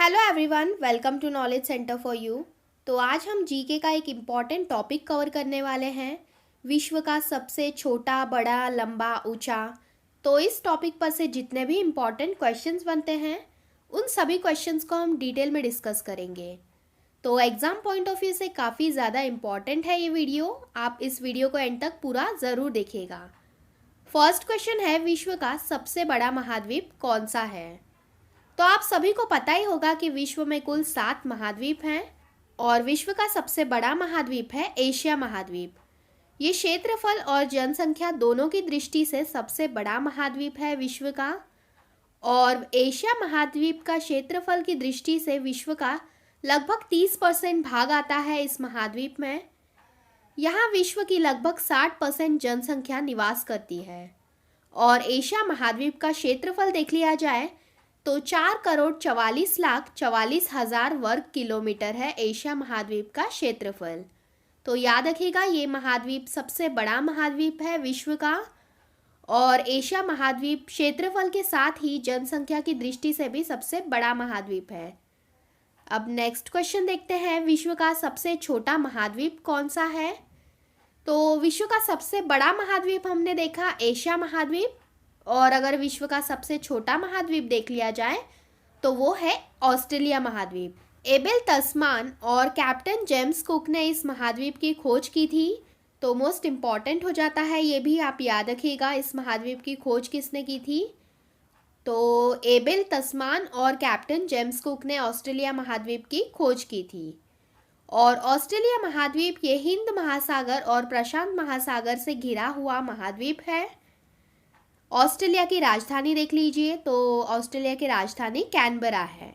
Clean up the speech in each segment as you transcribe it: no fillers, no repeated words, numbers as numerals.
Hello everyone, welcome to knowledge centre for you. तो आज हम जीके का एक इम्पॉर्टेंट टॉपिक कवर करने वाले हैं, विश्व का सबसे छोटा, बड़ा, लंबा, ऊंचा। तो इस टॉपिक पर से जितने भी इम्पॉर्टेंट क्वेश्चंस बनते हैं उन सभी क्वेश्चंस को हम डिटेल में डिस्कस करेंगे। तो एग्ज़ाम पॉइंट ऑफ व्यू से काफ़ी ज़्यादा इम्पॉर्टेंट है ये वीडियो। आप इस वीडियो को एंड तक पूरा ज़रूर देखिएगा। फर्स्ट क्वेश्चन है, विश्व का सबसे बड़ा महाद्वीप कौन सा है? तो आप सभी को पता ही होगा कि विश्व में कुल 7 महाद्वीप हैं और विश्व का सबसे बड़ा महाद्वीप है एशिया महाद्वीप। ये क्षेत्रफल और जनसंख्या दोनों की दृष्टि से सबसे बड़ा महाद्वीप है विश्व का। और एशिया महाद्वीप का क्षेत्रफल की दृष्टि से विश्व का लगभग 30% भाग आता है इस महाद्वीप में। यहाँ विश्व की लगभग 60% जनसंख्या निवास करती है। और एशिया महाद्वीप का क्षेत्रफल देख लिया जाए तो 4,44,44,000 वर्ग किलोमीटर है एशिया महाद्वीप का क्षेत्रफल। तो याद रखिएगा, ये महाद्वीप सबसे बड़ा महाद्वीप है विश्व का और एशिया महाद्वीप क्षेत्रफल के साथ ही जनसंख्या की दृष्टि से भी सबसे बड़ा महाद्वीप है। अब नेक्स्ट क्वेश्चन देखते हैं, विश्व का सबसे छोटा महाद्वीप कौन सा है? तो विश्व का सबसे बड़ा महाद्वीप हमने देखा एशिया महाद्वीप, और अगर विश्व का सबसे छोटा महाद्वीप देख लिया जाए तो वो है ऑस्ट्रेलिया महाद्वीप। एबेल तस्मान और कैप्टन जेम्स कुक ने इस महाद्वीप की खोज की थी। तो मोस्ट इम्पॉर्टेंट हो जाता है, ये भी आप याद रखिएगा, इस महाद्वीप की खोज किसने की थी? तो एबेल तस्मान और कैप्टन जेम्स कुक ने ऑस्ट्रेलिया महाद्वीप की खोज की थी। और ऑस्ट्रेलिया महाद्वीप ये हिंद महासागर और प्रशांत महासागर से घिरा हुआ महाद्वीप है। ऑस्ट्रेलिया की राजधानी देख लीजिए, तो ऑस्ट्रेलिया की राजधानी कैनबरा है।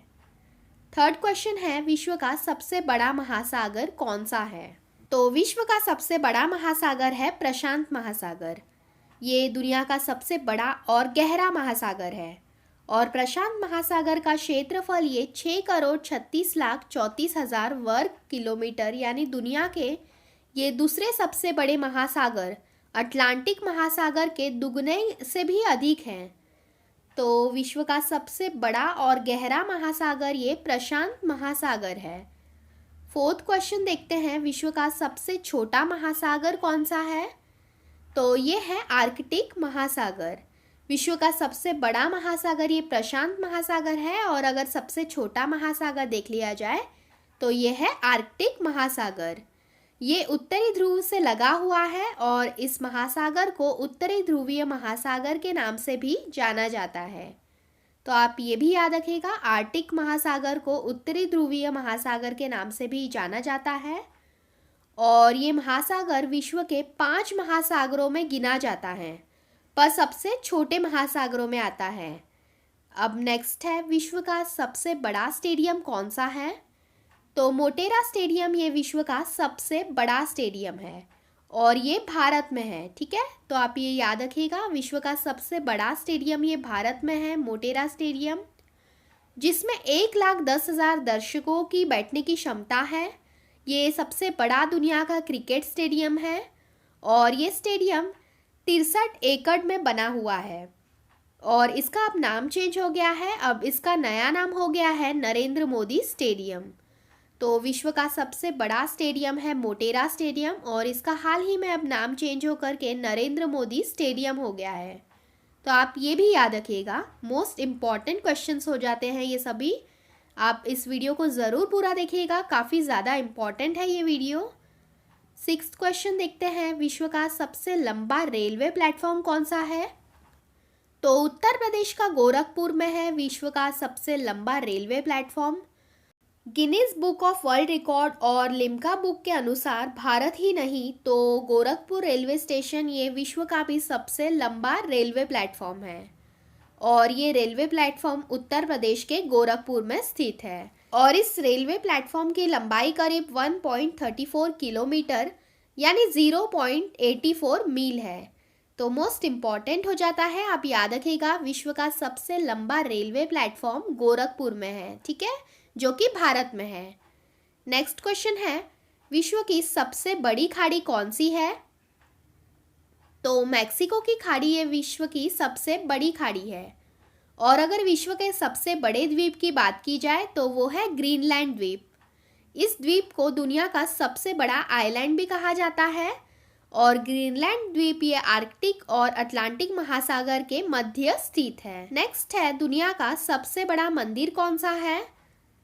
थर्ड क्वेश्चन है, विश्व का सबसे बड़ा महासागर कौन सा है? तो विश्व का सबसे बड़ा महासागर है प्रशांत महासागर। ये दुनिया का सबसे बड़ा और गहरा महासागर है और प्रशांत महासागर का क्षेत्रफल ये 6,36,34,000 वर्ग किलोमीटर, यानी दुनिया के ये दूसरे सबसे बड़े महासागर अटलांटिक महासागर के दुगने से भी अधिक हैं। तो विश्व का सबसे बड़ा और गहरा महासागर ये प्रशांत महासागर है। फोर्थ क्वेश्चन देखते हैं, विश्व का सबसे छोटा महासागर कौन सा है? तो ये है आर्कटिक महासागर। विश्व का सबसे बड़ा महासागर ये प्रशांत महासागर है और अगर सबसे छोटा महासागर देख लिया जाए तो ये है आर्कटिक महासागर। ये उत्तरी ध्रुव से लगा हुआ है और इस महासागर को उत्तरी ध्रुवीय महासागर के नाम से भी जाना जाता है। तो आप ये भी याद रखिएगा, आर्कटिक महासागर को उत्तरी ध्रुवीय महासागर के नाम से भी जाना जाता है। और ये महासागर विश्व के 5 महासागरों में गिना जाता है, पर सबसे छोटे महासागरों में आता है। अब नेक्स्ट है, विश्व का सबसे बड़ा स्टेडियम कौन सा है? तो मोटेरा स्टेडियम ये विश्व का सबसे बड़ा स्टेडियम है और ये भारत में है। ठीक है, तो आप ये याद रखिएगा, विश्व का सबसे बड़ा स्टेडियम ये भारत में है, मोटेरा स्टेडियम, जिसमें 1,10,000 दर्शकों की बैठने की क्षमता है। ये सबसे बड़ा दुनिया का क्रिकेट स्टेडियम है और ये स्टेडियम 63 एकड़ में बना हुआ है और इसका अब नाम चेंज हो गया है। अब इसका नया नाम हो गया है नरेंद्र मोदी स्टेडियम। तो विश्व का सबसे बड़ा स्टेडियम है मोटेरा स्टेडियम और इसका हाल ही में अब नाम चेंज होकर के नरेंद्र मोदी स्टेडियम हो गया है। तो आप ये भी याद रखिएगा, मोस्ट इम्पॉर्टेंट क्वेश्चंस हो जाते हैं ये सभी। आप इस वीडियो को ज़रूर पूरा देखिएगा, काफ़ी ज़्यादा इम्पॉर्टेंट है ये वीडियो। सिक्स्थ क्वेश्चन देखते हैं, विश्व का सबसे लंबा रेलवे प्लेटफॉर्म कौन सा है? तो उत्तर प्रदेश का गोरखपुर में है विश्व का सबसे लंबा railway platform. Guinness book of world record और लिम्का बुक के अनुसार भारत ही नहीं तो गोरखपुर रेलवे स्टेशन ये विश्व का भी सबसे लंबा रेलवे प्लेटफॉर्म है और ये रेलवे प्लेटफॉर्म उत्तर प्रदेश के गोरखपुर में स्थित है। और इस रेलवे प्लेटफॉर्म की लंबाई करीब 1.34 किलोमीटर यानी 0.84 मील है। तो मोस्ट इम्पॉर्टेंट हो जाता है, आप याद रखिएगा, विश्व का सबसे लंबा रेलवे प्लेटफॉर्म गोरखपुर में है। ठीक है, जो कि भारत में है। नेक्स्ट क्वेश्चन है, विश्व की सबसे बड़ी खाड़ी कौन सी है? तो मैक्सिको की खाड़ी ये विश्व की सबसे बड़ी खाड़ी है और अगर विश्व के सबसे बड़े द्वीप की बात की जाए तो वो है ग्रीनलैंड द्वीप। इस द्वीप को दुनिया का सबसे बड़ा आइलैंड भी कहा जाता है और ग्रीनलैंड द्वीप ये आर्कटिक और अटलांटिक महासागर के मध्य स्थित है। नेक्स्ट है, दुनिया का सबसे बड़ा मंदिर कौन सा है?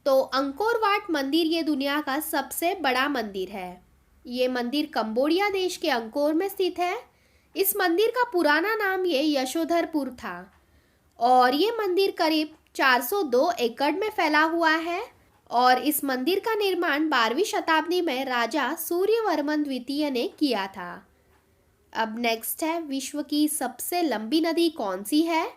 तो अंकोर वाट मंदिर ये दुनिया का सबसे बड़ा मंदिर है। ये मंदिर कंबोडिया देश के अंकोर में स्थित है। इस मंदिर का पुराना नाम ये यशोधरपुर था और ये मंदिर करीब 402 एकड़ में फैला हुआ है और इस मंदिर का निर्माण 12वीं शताब्दी में राजा सूर्यवर्मन द्वितीय ने किया था। अब नेक्स्ट है, विश्व की सबसे लंबी नदी कौन सी है?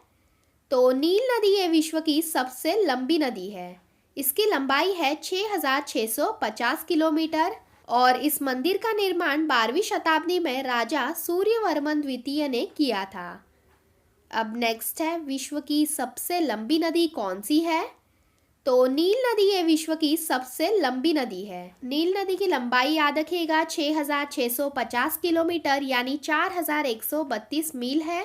तो नील नदी ये विश्व की सबसे लंबी नदी है। इसकी लंबाई है 6650 किलोमीटर और इस मंदिर का निर्माण 12वीं शताब्दी में राजा सूर्यवर्मन द्वितीय ने किया था। अब नेक्स्ट है, विश्व की सबसे लंबी नदी कौन सी है? तो नील नदी ये विश्व की सबसे लंबी नदी है। नील नदी की लंबाई याद रखिएगा 6650 किलोमीटर यानी 4132 मील है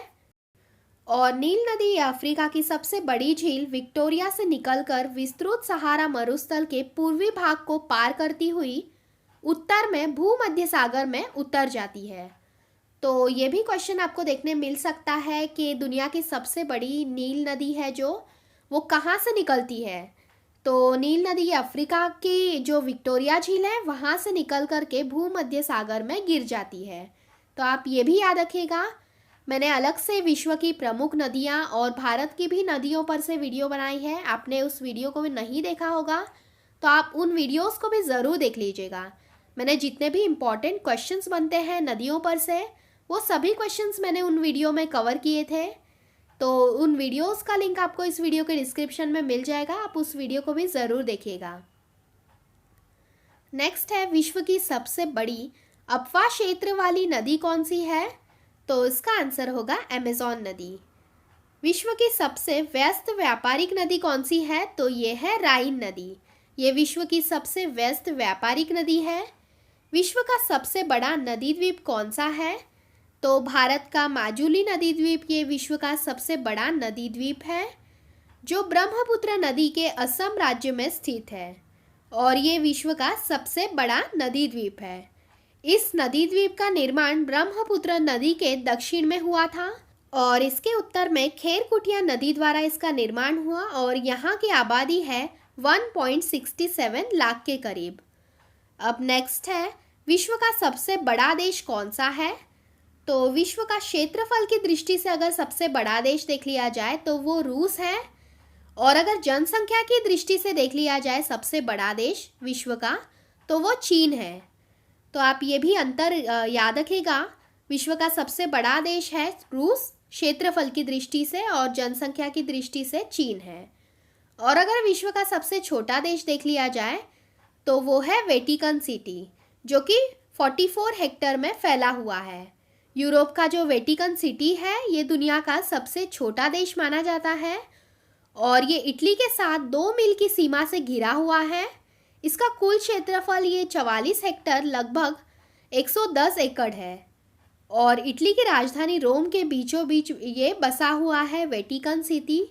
और नील नदी अफ्रीका की सबसे बड़ी झील विक्टोरिया से निकलकर विस्तृत सहारा मरुस्थल के पूर्वी भाग को पार करती हुई उत्तर में भूमध्य सागर में उतर जाती है। तो ये भी क्वेश्चन आपको देखने मिल सकता है कि दुनिया की सबसे बड़ी नील नदी है जो वो कहाँ से निकलती है? तो नील नदी अफ्रीका की जो विक्टोरिया झील है वहाँ से निकल करके भूमध्य सागर में गिर जाती है। तो आप ये भी याद रखिएगा, मैंने अलग से विश्व की प्रमुख नदियाँ और भारत की भी नदियों पर से वीडियो बनाई है। आपने उस वीडियो को भी नहीं देखा होगा तो आप उन वीडियोस को भी ज़रूर देख लीजिएगा। मैंने जितने भी इम्पॉर्टेंट क्वेश्चंस बनते हैं नदियों पर से वो सभी क्वेश्चंस मैंने उन वीडियो में कवर किए थे। तो उन वीडियोस का लिंक आपको इस वीडियो के डिस्क्रिप्शन में मिल जाएगा, आप उस वीडियो को भी ज़रूर देखिएगा। नेक्स्ट है, विश्व की सबसे बड़ी अपवाह क्षेत्र वाली नदी कौन सी है? तो इसका आंसर होगा अमेज़न नदी। विश्व की सबसे व्यस्त व्यापारिक नदी कौन सी है? तो ये है राइन नदी। ये विश्व की सबसे व्यस्त व्यापारिक नदी है। विश्व का सबसे बड़ा नदी द्वीप कौन सा है? तो भारत का माजुली नदी द्वीप ये विश्व का सबसे बड़ा नदी द्वीप है जो ब्रह्मपुत्र नदी के असम राज्य में स्थित है और ये विश्व का सबसे बड़ा नदी द्वीप है। इस नदी द्वीप का निर्माण ब्रह्मपुत्र नदी के दक्षिण में हुआ था और इसके उत्तर में खेरकुटिया नदी द्वारा इसका निर्माण हुआ और यहाँ की आबादी है 1.67 लाख के करीब। अब नेक्स्ट है, विश्व का सबसे बड़ा देश कौन सा है? तो विश्व का क्षेत्रफल की दृष्टि से अगर सबसे बड़ा देश देख लिया जाए तो वो रूस है और अगर जनसंख्या की दृष्टि से देख लिया जाए सबसे बड़ा देश विश्व का तो वो चीन है। तो आप ये भी अंतर याद रखिएगा, विश्व का सबसे बड़ा देश है रूस क्षेत्रफल की दृष्टि से और जनसंख्या की दृष्टि से चीन है। और अगर विश्व का सबसे छोटा देश देख लिया जाए तो वो है वेटिकन सिटी जो कि 44 हेक्टेयर में फैला हुआ है। यूरोप का जो वेटिकन सिटी है ये दुनिया का सबसे छोटा देश माना जाता है और ये इटली के साथ 2 मील की सीमा से घिरा हुआ है। इसका कुल क्षेत्रफल ये 44 हेक्टेयर लगभग 110 एकड़ है और इटली की राजधानी रोम के बीचों बीच ये बसा हुआ है वेटिकन सिटी।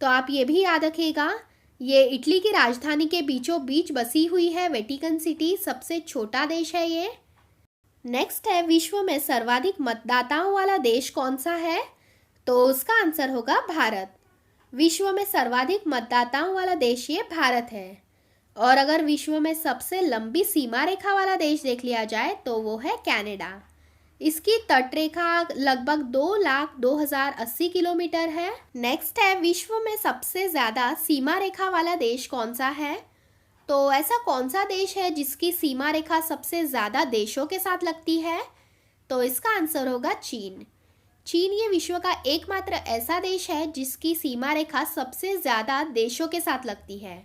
तो आप ये भी याद रखिएगा, ये इटली की राजधानी के बीचों बीच बसी हुई है वेटिकन सिटी, सबसे छोटा देश है ये। नेक्स्ट है, विश्व में सर्वाधिक मतदाताओं वाला देश कौन सा है? तो उसका आंसर होगा भारत। विश्व में सर्वाधिक मतदाताओं वाला देश ये भारत है। और अगर विश्व में सबसे लंबी सीमा रेखा वाला देश देख लिया जाए तो वो है कनाडा। इसकी तटरेखा लगभग 2,02,080 किलोमीटर है। नेक्स्ट है, विश्व में सबसे ज़्यादा सीमा रेखा वाला देश कौन सा है? तो ऐसा कौन सा देश है जिसकी सीमा रेखा सबसे ज़्यादा देशों के साथ लगती है? तो इसका आंसर होगा चीन। चीन ये विश्व का एकमात्र ऐसा देश है जिसकी सीमा रेखा सबसे ज़्यादा देशों के साथ लगती है।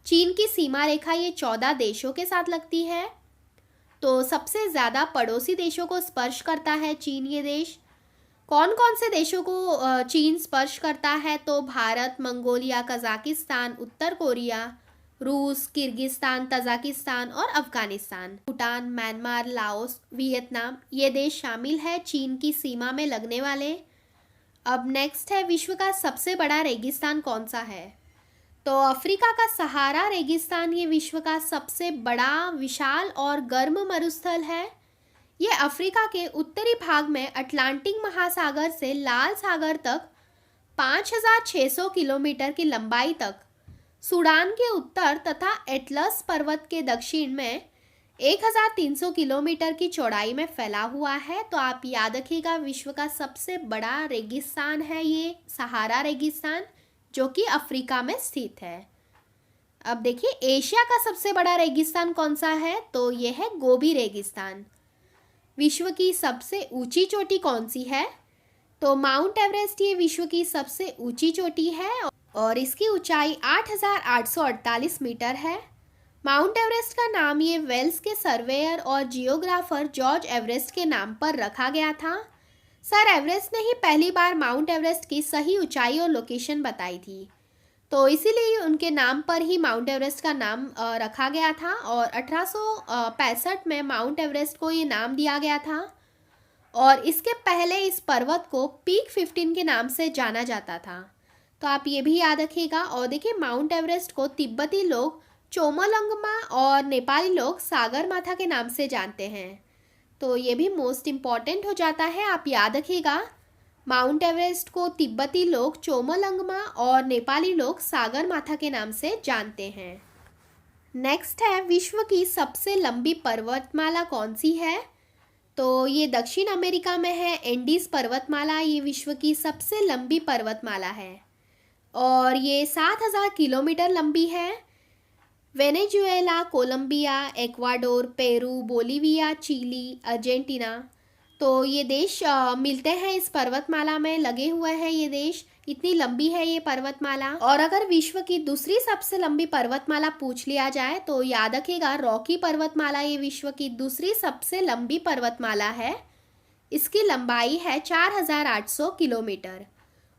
चीन की सीमा रेखा ये 14 देशों के साथ लगती है। तो सबसे ज़्यादा पड़ोसी देशों को स्पर्श करता है चीन ये देश। कौन कौन से देशों को चीन स्पर्श करता है? तो भारत, मंगोलिया, कजाकिस्तान, उत्तर कोरिया, रूस, किर्गिस्तान, तजाकिस्तान और Afghanistan. Bhutan, Myanmar, Laos, Vietnam ये देश शामिल है चीन की सीमा में लगने वाले। अब नेक्स्ट है, विश्व का सबसे बड़ा रेगिस्तान कौन सा है? तो अफ्रीका का सहारा रेगिस्तान ये विश्व का सबसे बड़ा, विशाल और गर्म मरुस्थल है। ये अफ्रीका के उत्तरी भाग में अटलांटिक महासागर से लाल सागर तक 5,600 किलोमीटर की लंबाई तक, सूडान के उत्तर तथा एटलस पर्वत के दक्षिण में 1,300 किलोमीटर की चौड़ाई में फैला हुआ है। तो आप याद रखिएगा, विश्व का सबसे बड़ा रेगिस्तान है ये सहारा रेगिस्तान, जो कि अफ्रीका में स्थित है। अब देखिए, एशिया का सबसे बड़ा रेगिस्तान कौन सा है? तो यह है गोबी रेगिस्तान। विश्व की सबसे ऊंची चोटी कौन सी है? तो माउंट एवरेस्ट ये विश्व की सबसे ऊंची चोटी है और इसकी ऊंचाई 8,848 मीटर है। माउंट एवरेस्ट का नाम ये वेल्स के सर्वेयर और जियोग्राफर जॉर्ज एवरेस्ट के नाम पर रखा गया था। सर एवरेस्ट ने ही पहली बार माउंट एवरेस्ट की सही ऊंचाई और लोकेशन बताई थी, तो इसीलिए उनके नाम पर ही माउंट एवरेस्ट का नाम रखा गया था और 1865 में माउंट एवरेस्ट को ये नाम दिया गया था और इसके पहले इस पर्वत को पीक 15 के नाम से जाना जाता था। तो आप ये भी याद रखिएगा। और देखिए, माउंट एवरेस्ट को तिब्बती लोग चोमोलंगमा और नेपाली लोग सागर माथा के नाम से जानते हैं, तो ये भी मोस्ट इम्पॉर्टेंट हो जाता है, आप याद रखिएगा। माउंट एवरेस्ट को तिब्बती लोग चोमोलंगमा और नेपाली लोग सागर माथा के नाम से जानते हैं। नेक्स्ट है, विश्व की सबसे लंबी पर्वतमाला कौन सी है? तो ये दक्षिण अमेरिका में है, एंडीज पर्वतमाला ये विश्व की सबसे लंबी पर्वतमाला है और ये 7,000 किलोमीटर लंबी है। Venezuela, Colombia, Ecuador, Peru, Bolivia, Chile, Argentina, तो ये देश मिलते हैं इस पर्वतमाला में, लगे हुए हैं ये देश। इतनी लंबी है ये पर्वतमाला। और अगर विश्व की दूसरी सबसे लंबी पर्वतमाला पूछ लिया जाए तो याद रखिएगा, रॉकी पर्वतमाला ये विश्व की दूसरी सबसे लंबी पर्वतमाला है। इसकी लंबाई है 4,800 किलोमीटर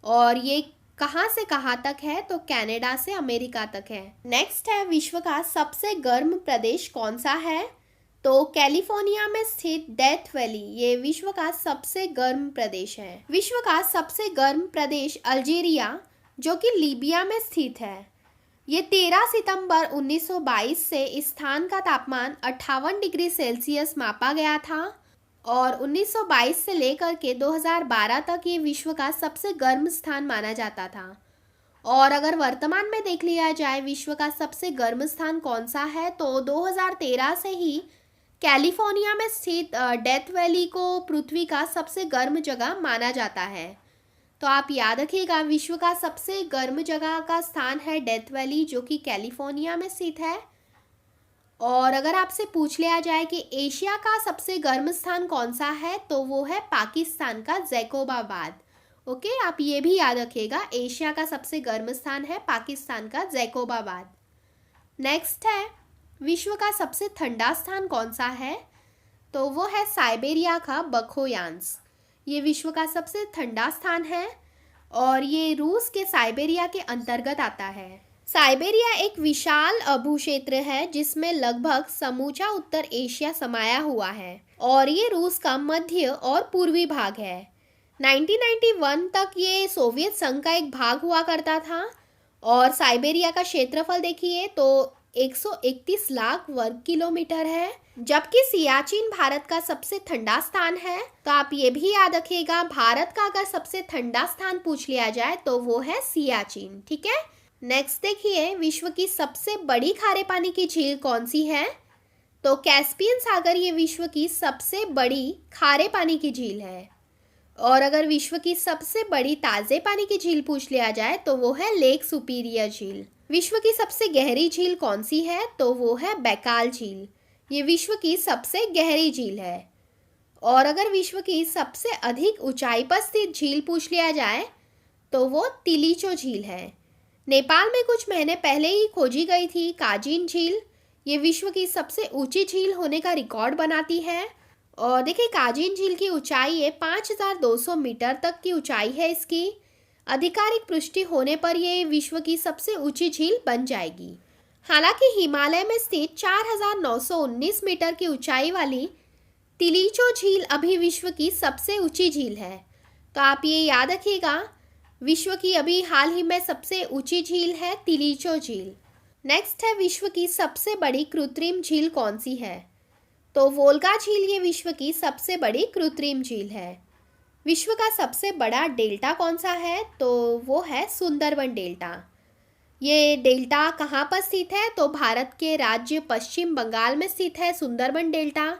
और ये कहाँ से कहाँ तक है? तो कनाडा से अमेरिका तक है। नेक्स्ट है, विश्व का सबसे गर्म प्रदेश कौन सा है? तो कैलिफोर्निया में स्थित डेथ वैली ये विश्व का सबसे गर्म प्रदेश है। विश्व का सबसे गर्म प्रदेश अल्जीरिया, जो कि लीबिया में स्थित है। ये 13 सितंबर 1922 से इस स्थान का तापमान 58 डिग्री सेल्सियस मापा गया था और 1922 से लेकर के 2012 तक ये विश्व का सबसे गर्म स्थान माना जाता था। और अगर वर्तमान में देख लिया जाए विश्व का सबसे गर्म स्थान कौन सा है, तो 2013 से ही कैलिफोर्निया में स्थित डेथ वैली को पृथ्वी का सबसे गर्म जगह माना जाता है। तो आप याद रखिएगा, विश्व का सबसे गर्म जगह का स्थान है डेथ वैली, जो कि कैलिफोर्निया में स्थित है। और अगर आपसे पूछ लिया जाए कि एशिया का सबसे गर्म स्थान कौन सा है, तो वो है पाकिस्तान का जैकोबाबाद। ओके, आप ये भी याद रखिएगा, एशिया का सबसे गर्म स्थान है पाकिस्तान का जैकोबाबाद। नेक्स्ट है, विश्व का सबसे ठंडा स्थान कौन सा है? तो वो है साइबेरिया का बखोयांस। ये विश्व का सबसे ठंडा स्थान है और ये रूस के साइबेरिया के अंतर्गत आता है। साइबेरिया एक विशाल भूक्षेत्र है जिसमें लगभग समूचा उत्तर एशिया समाया हुआ है और ये रूस का मध्य और पूर्वी भाग है। 1991 तक ये सोवियत संघ का एक भाग हुआ करता था और साइबेरिया का क्षेत्रफल देखिए तो 131 लाख वर्ग किलोमीटर है, जबकि सियाचिन भारत का सबसे ठंडा स्थान है। तो आप ये भी याद रखिएगा, भारत का अगर सबसे ठंडा स्थान पूछ लिया जाए तो वो है सियाचिन। ठीक है, नेक्स्ट देखिए, विश्व की सबसे बड़ी खारे पानी की झील कौन सी है? तो कैस्पियन सागर ये विश्व की सबसे बड़ी खारे पानी की झील है। और अगर विश्व की सबसे बड़ी ताजे पानी की झील पूछ लिया जाए तो वो है लेक सुपीरियर झील। विश्व की सबसे गहरी झील कौन सी है? तो वो है बैकाल झील। ये विश्व की सबसे गहरी झील है। और अगर विश्व की सबसे अधिक ऊंचाई पर स्थित झील पूछ लिया जाए तो वो तिलिचो झील है। नेपाल में कुछ महीने पहले ही खोजी गई थी काजिन झील। ये विश्व की सबसे ऊंची झील होने का रिकॉर्ड बनाती है। और देखिए, काजिन झील की ऊंचाई है 5,200 मीटर तक की ऊंचाई है इसकी। आधिकारिक पुष्टि होने पर ये विश्व की सबसे ऊंची झील बन जाएगी। हालांकि हिमालय में स्थित 4,919 मीटर की ऊंचाई वाली तिलिचो झील अभी विश्व की सबसे ऊंची झील है। तो आप ये याद रखिएगा, विश्व की अभी हाल ही में सबसे ऊंची झील है तिलिचो झील। नेक्स्ट है, विश्व की सबसे बड़ी कृत्रिम झील कौन सी है? तो वोल्गा झील ये विश्व की सबसे बड़ी कृत्रिम झील है। विश्व का सबसे बड़ा डेल्टा कौन सा है? तो वो है सुंदरबन डेल्टा। ये डेल्टा कहाँ पर स्थित है? तो भारत के राज्य पश्चिम बंगाल में स्थित है सुंदरबन डेल्टा।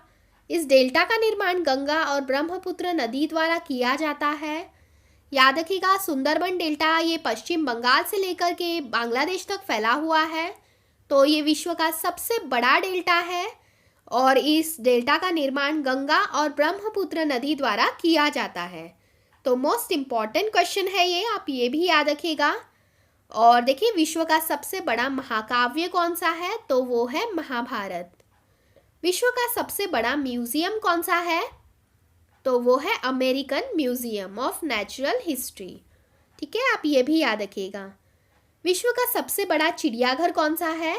इस डेल्टा का निर्माण गंगा और ब्रह्मपुत्र नदी द्वारा किया जाता है। याद रखिएगा, सुंदरबन डेल्टा ये पश्चिम बंगाल से लेकर के बांग्लादेश तक फैला हुआ है। तो ये विश्व का सबसे बड़ा डेल्टा है और इस डेल्टा का निर्माण गंगा और ब्रह्मपुत्र नदी द्वारा किया जाता है। तो मोस्ट इम्पॉर्टेंट क्वेश्चन है ये, आप ये भी याद रखिएगा। और देखिए, विश्व का सबसे बड़ा महाकाव्य कौन सा है? तो वो है महाभारत। विश्व का सबसे बड़ा म्यूजियम कौन सा है? तो वो है American museum of natural history. ठीक है, आप ये भी याद रखिएगा। विश्व का सबसे बड़ा चिड़ियाघर कौन सा है?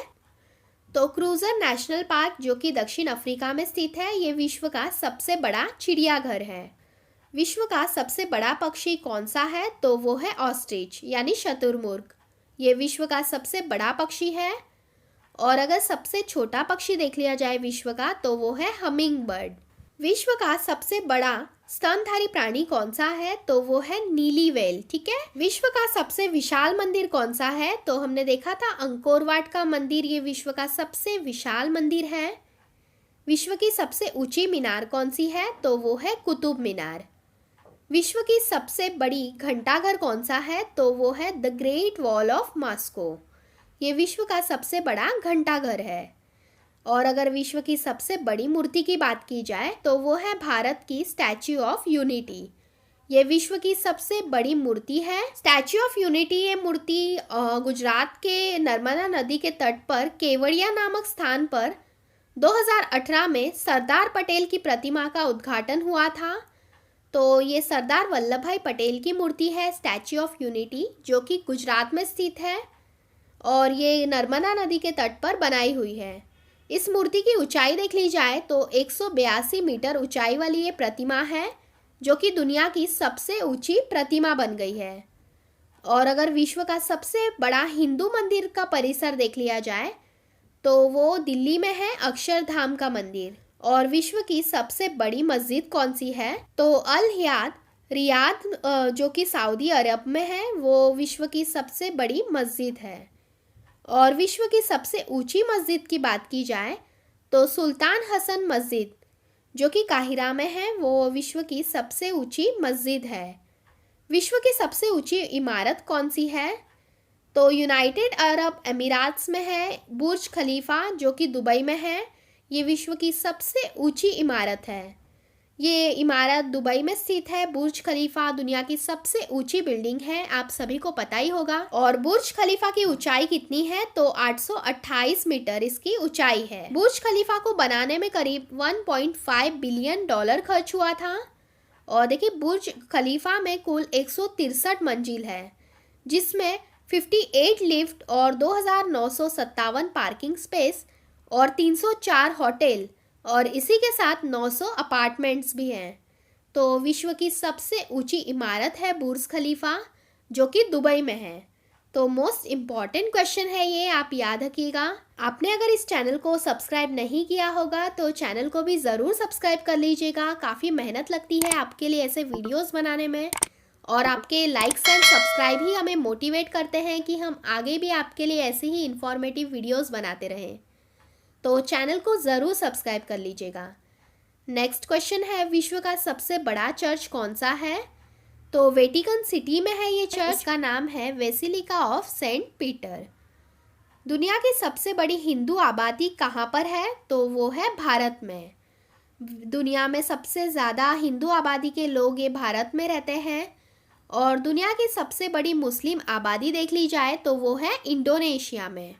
तो क्रूजर नेशनल पार्क, जो कि दक्षिण अफ्रीका में स्थित है, ये विश्व का सबसे बड़ा चिड़ियाघर है। विश्व का सबसे बड़ा पक्षी कौन सा है? तो वो है ऑस्ट्रिच यानी शुतुरमुर्ग। ये विश्व का सबसे बड़ा पक्षी है। और अगर सबसे छोटा पक्षी देख लिया जाए विश्व का, तो वो है हमिंग बर्ड। विश्व का सबसे बड़ा स्तनधारी प्राणी कौन सा है? तो वो है नीली व्हेल। ठीक है। विश्व का सबसे विशाल मंदिर कौन सा है? तो हमने देखा था अंकोर वाट का मंदिर, ये विश्व का सबसे विशाल मंदिर है। विश्व की सबसे ऊंची मीनार कौन सी है? तो वो है कुतुब मीनार। विश्व की सबसे बड़ी घंटाघर कौन सा है? तो वो है the great wall of Moscow. ये विश्व का सबसे बड़ा घंटाघर है। और अगर विश्व की सबसे बड़ी मूर्ति की बात की जाए, तो वो है भारत की स्टैच्यू ऑफ यूनिटी। ये विश्व की सबसे बड़ी मूर्ति है। स्टैच्यू ऑफ यूनिटी ये मूर्ति गुजरात के नर्मदा नदी के तट पर केवड़िया नामक स्थान पर 2018 में सरदार पटेल की प्रतिमा का उद्घाटन हुआ था। तो ये सरदार वल्लभ भाई पटेल की मूर्ति है, स्टैच्यू ऑफ यूनिटी, जो कि गुजरात में स्थित है और ये नर्मदा नदी के तट पर बनाई हुई है। इस मूर्ति की ऊंचाई देख ली जाए तो 182 मीटर ऊंचाई वाली ये प्रतिमा है, जो कि दुनिया की सबसे ऊंची प्रतिमा बन गई है। और अगर विश्व का सबसे बड़ा हिंदू मंदिर का परिसर देख लिया जाए, तो वो दिल्ली में है अक्षरधाम का मंदिर। और विश्व की सबसे बड़ी मस्जिद कौन सी है? तो अल हयात रियाद, जो कि सऊदी अरब में है, वो विश्व की सबसे बड़ी मस्जिद है। और विश्व की सबसे ऊंची मस्जिद की बात की जाए तो सुल्तान हसन मस्जिद, जो कि काहिरा में है, वो विश्व की सबसे ऊंची मस्जिद है। विश्व की सबसे ऊंची इमारत कौन सी है? तो यूनाइटेड अरब अमीरात्स में है बुर्ज खलीफा, जो कि दुबई में है। ये विश्व की सबसे ऊंची इमारत है। ये इमारत दुबई में स्थित है। बुर्ज खलीफा दुनिया की सबसे ऊंची बिल्डिंग है, आप सभी को पता ही होगा। और बुर्ज खलीफा की ऊंचाई कितनी है? तो 828 मीटर इसकी ऊंचाई है। बुर्ज खलीफा को बनाने में करीब 1.5 बिलियन डॉलर खर्च हुआ था। और देखिए, बुर्ज खलीफा में कुल 163 मंजिल है, जिसमें 58 लिफ्ट और 2957 पार्किंग स्पेस और 304 होटल और इसी के साथ 900 अपार्टमेंट्स भी हैं। तो विश्व की सबसे ऊंची इमारत है बुर्ज खलीफा, जो कि दुबई में है। तो मोस्ट इम्पॉर्टेंट क्वेश्चन है ये, आप याद रखिएगा। आपने अगर इस चैनल को सब्सक्राइब नहीं किया होगा तो चैनल को भी ज़रूर सब्सक्राइब कर लीजिएगा। काफ़ी मेहनत लगती है आपके लिए ऐसे वीडियोस बनाने में, और आपके लाइक्स एंड सब्सक्राइब ही हमें मोटिवेट करते हैं कि हम आगे भी आपके लिए ऐसे ही इंफॉर्मेटिव वीडियोस बनाते रहें। तो चैनल को ज़रूर सब्सक्राइब कर लीजिएगा। नेक्स्ट क्वेश्चन है, विश्व का सबसे बड़ा चर्च कौन सा है? तो वेटिकन सिटी में है ये चर्च, का नाम है बेसिलिका ऑफ सेंट पीटर। दुनिया की सबसे बड़ी हिंदू आबादी कहाँ पर है? तो वो है भारत में। दुनिया में सबसे ज़्यादा हिंदू आबादी के लोग ये भारत में रहते हैं। और दुनिया की सबसे बड़ी मुस्लिम आबादी देख ली जाए तो वो है इंडोनेशिया में।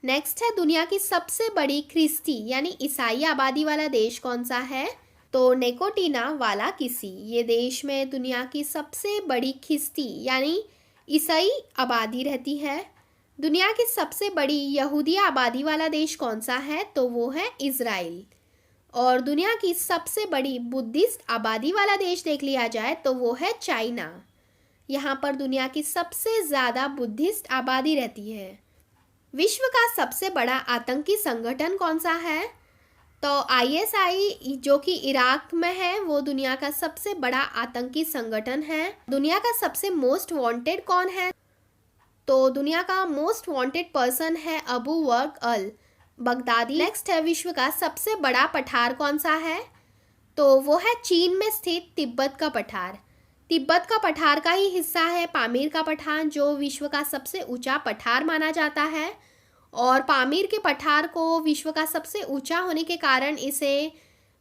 नेक्स्ट है, दुनिया की सबसे बड़ी ख्रिस्ती यानी ईसाई आबादी वाला देश कौन सा है? तो नेकोटिना वाला किसी, ये देश में दुनिया की सबसे बड़ी ख्रिस्ती यानी ईसाई आबादी रहती है। दुनिया की सबसे बड़ी यहूदी आबादी वाला देश कौन सा है? तो वो है इज़राइल। और दुनिया की सबसे बड़ी बुद्धिस्ट आबादी वाला देश देख लिया जाए तो वो है चाइना। यहाँ पर दुनिया की सबसे ज़्यादा बुद्धिस्ट आबादी रहती है। विश्व का सबसे बड़ा आतंकी संगठन कौन सा है? तो ISI जो कि इराक में है वो दुनिया का सबसे बड़ा आतंकी संगठन है। दुनिया का सबसे मोस्ट वांटेड कौन है? तो दुनिया का मोस्ट वांटेड पर्सन है Abu work al Baghdadi. Next है विश्व का सबसे बड़ा पठार कौन सा है? तो वो है चीन में स्थित तिब्बत का पठार। तिब्बत का पठार का ही हिस्सा है पामीर का पठार, जो विश्व का सबसे ऊंचा पठार माना जाता है। और पामीर के पठार को विश्व का सबसे ऊंचा होने के कारण इसे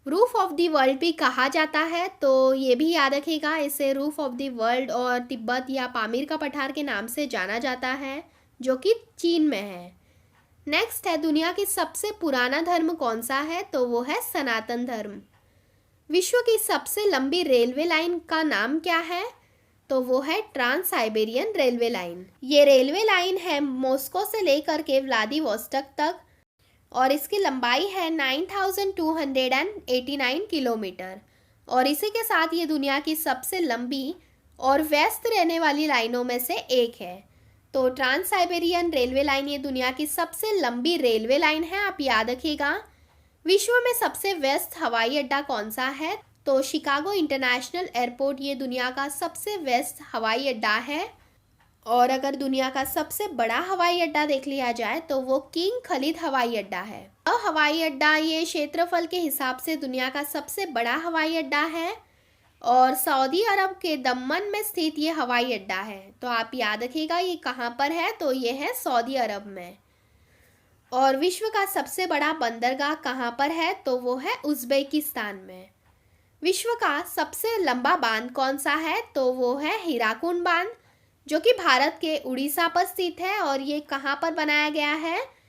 रूफ ऑफ द वर्ल्ड भी कहा जाता है। तो ये भी याद रखिएगा, इसे रूफ ऑफ द वर्ल्ड और तिब्बत या पामीर का पठार के नाम से जाना जाता है, जो कि चीन में है। नेक्स्ट है दुनिया की सबसे पुराना धर्म कौन सा है? तो वो है सनातन धर्म। विश्व की सबसे लंबी रेलवे लाइन का नाम क्या है? तो वो है ट्रांस साइबेरियन रेलवे लाइन। ये रेलवे लाइन है मॉस्को से लेकर के व्लादिवोस्टोक तक और इसकी लंबाई है 9289 किलोमीटर। और इसी के साथ ये दुनिया की सबसे लंबी और व्यस्त रहने वाली लाइनों में से एक है। तो ट्रांस साइबेरियन रेलवे लाइन ये दुनिया की सबसे लंबी रेलवे लाइन है, आप याद रखिएगा। विश्व में सबसे व्यस्त हवाई अड्डा कौन सा है? तो शिकागो इंटरनेशनल एयरपोर्ट ये दुनिया का सबसे व्यस्त हवाई अड्डा है। और अगर दुनिया का सबसे बड़ा हवाई अड्डा देख लिया जाए तो वो किंग खालिद हवाई अड्डा है। हवाई अड्डा ये क्षेत्रफल के हिसाब से दुनिया का सबसे बड़ा हवाई अड्डा है और सऊदी अरब के दम्मन में स्थित ये हवाई अड्डा है। तो आप याद रखिएगा ये कहाँ पर है, तो ये है सऊदी अरब में। और विश्व का सबसे बड़ा बंदरगाह कहाँ पर है? तो वो है उज़्बेकिस्तान में। विश्व का सबसे लंबा बांध कौन सा है? तो वो है हीराकुंड बांध, जो कि भारत के उड़ीसा पर स्थित है। और ये कहाँ पर बनाया गया है?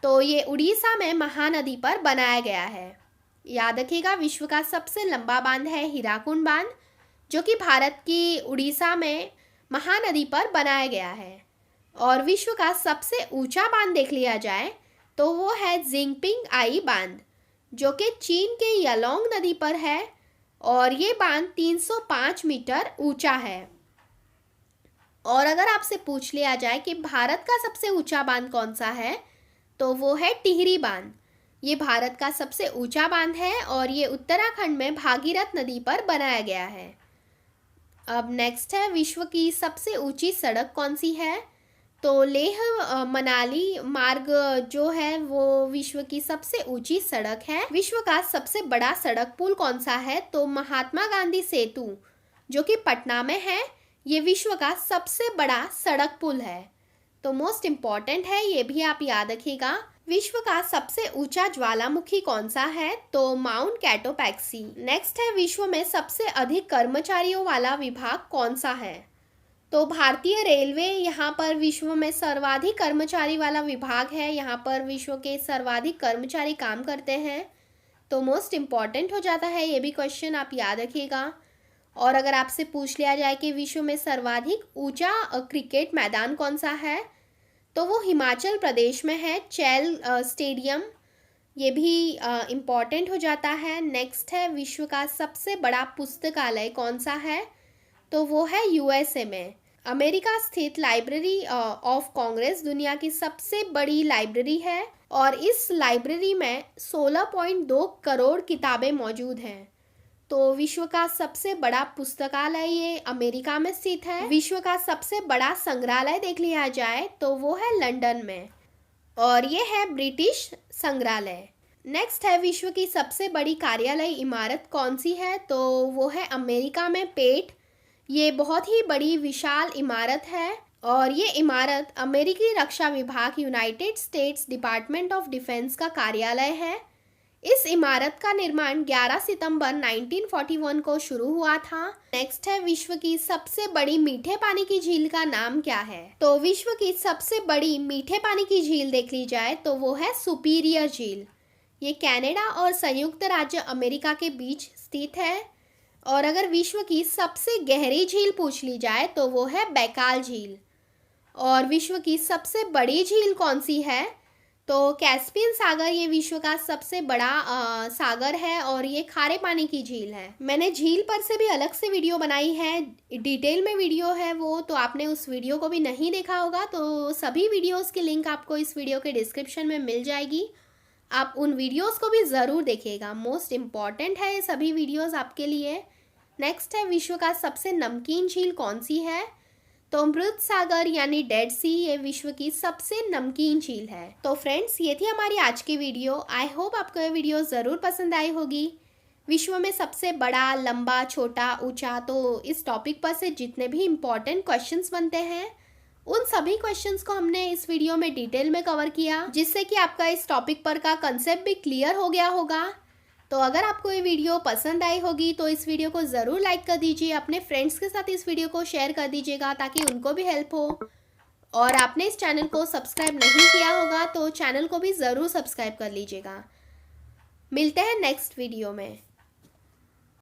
तो ये उड़ीसा में महानदी पर बनाया गया है। याद रखिएगा विश्व का सबसे लंबा बांध है हीराकुंड बांध, जो कि भारत की उड़ीसा में महानदी पर बनाया गया है। और विश्व का सबसे ऊंचा बांध देख लिया जाए तो वो है जिंगपिंग आई बांध, जो कि चीन के यालोंग नदी पर है और ये बांध 305 मीटर ऊंचा है। और अगर आपसे पूछ लिया जाए कि भारत का सबसे ऊंचा बांध कौन सा है, तो वो है टिहरी बांध। ये भारत का सबसे ऊंचा बांध है और ये उत्तराखंड में भागीरथ नदी पर बनाया गया है। अब नेक्स्ट है विश्व की सबसे ऊंची सड़क कौन सी है? तो लेह मनाली मार्ग जो है वो विश्व की सबसे ऊंची सड़क है। विश्व का सबसे बड़ा सड़क पुल कौन सा है? तो महात्मा गांधी सेतु, जो कि पटना में है, ये विश्व का सबसे बड़ा सड़क पुल है। तो मोस्ट इम्पॉर्टेंट है, ये भी आप याद रखिएगा। विश्व का सबसे ऊंचा ज्वालामुखी कौन सा है? तो माउंट कैटोपैक्सी। नेक्स्ट है विश्व में सबसे अधिक कर्मचारियों वाला विभाग कौन सा है? तो भारतीय रेलवे यहाँ पर विश्व में सर्वाधिक कर्मचारी वाला विभाग है। यहाँ पर विश्व के सर्वाधिक कर्मचारी काम करते हैं। तो मोस्ट इम्पॉर्टेंट हो जाता है ये भी क्वेश्चन, आप याद रखिएगा। और अगर आपसे पूछ लिया जाए कि विश्व में सर्वाधिक ऊंचा क्रिकेट मैदान कौन सा है, तो वो हिमाचल प्रदेश में है, चैल स्टेडियम। ये भी इम्पॉर्टेंट हो जाता है। नेक्स्ट है विश्व का सबसे बड़ा पुस्तकालय कौन सा है? तो वो है USA में। अमेरिका स्थित लाइब्रेरी ऑफ कांग्रेस दुनिया की सबसे बड़ी लाइब्रेरी है और इस लाइब्रेरी में 16.2 करोड़ किताबें मौजूद हैं। तो विश्व का सबसे बड़ा पुस्तकालय ये अमेरिका में स्थित है। विश्व का सबसे बड़ा संग्रहालय देख लिया जाए तो वो है लंदन में और ये है ब्रिटिश संग्रहालय। नेक्स्ट है विश्व की सबसे बड़ी कार्यालय इमारत कौन सी है? तो वो है अमेरिका में पेट। ये बहुत ही बड़ी विशाल इमारत है और ये इमारत अमेरिकी रक्षा विभाग United states department of defence का कार्यालय है। इस इमारत का निर्माण 11 सितंबर 1941 को शुरू हुआ था। नेक्स्ट है विश्व की सबसे बड़ी मीठे पानी की झील का नाम क्या है? तो विश्व की सबसे बड़ी मीठे पानी की झील देख ली जाए तो वो है सुपीरियर झील। ये कनाडा और संयुक्त राज्य अमेरिका के बीच स्थित है। और अगर विश्व की सबसे गहरी झील पूछ ली जाए तो वो है बैकाल झील। और विश्व की सबसे बड़ी झील कौन सी है? तो कैस्पियन सागर ये विश्व का सबसे बड़ा सागर है और ये खारे पानी की झील है। मैंने झील पर से भी अलग से वीडियो बनाई है, डिटेल में वीडियो है वो, तो आपने उस वीडियो को भी नहीं देखा होगा तो सभी वीडियोस की लिंक आपको इस वीडियो के डिस्क्रिप्शन में मिल जाएगी। आप उन वीडियोस को भी ज़रूर देखिएगा, मोस्ट इम्पॉर्टेंट है ये सभी वीडियोस आपके लिए। नेक्स्ट है, विश्व का सबसे नमकीन झील कौन सी है? तो मृत सागर यानी डेड सी ये विश्व की सबसे नमकीन झील है। तो फ्रेंड्स, ये थी हमारी आज की वीडियो। आई होप आपको ये वीडियो ज़रूर पसंद आई होगी। विश्व में सबसे बड़ा, लंबा, छोटा, ऊंचा, तो इस टॉपिक पर से जितने भी इम्पोर्टेंट क्वेश्चंस बनते हैं उन सभी क्वेश्चंस को हमने इस वीडियो में डिटेल में कवर किया, जिससे कि आपका इस टॉपिक पर का कंसेप्ट भी क्लियर हो गया होगा। तो अगर आपको ये वीडियो पसंद आई होगी तो इस वीडियो को ज़रूर लाइक कर दीजिए, अपने फ्रेंड्स के साथ इस वीडियो को शेयर कर दीजिएगा ताकि उनको भी हेल्प हो। और आपने इस चैनल को सब्सक्राइब नहीं किया होगा तो चैनल को भी ज़रूर सब्सक्राइब कर लीजिएगा। मिलते हैं नेक्स्ट वीडियो में।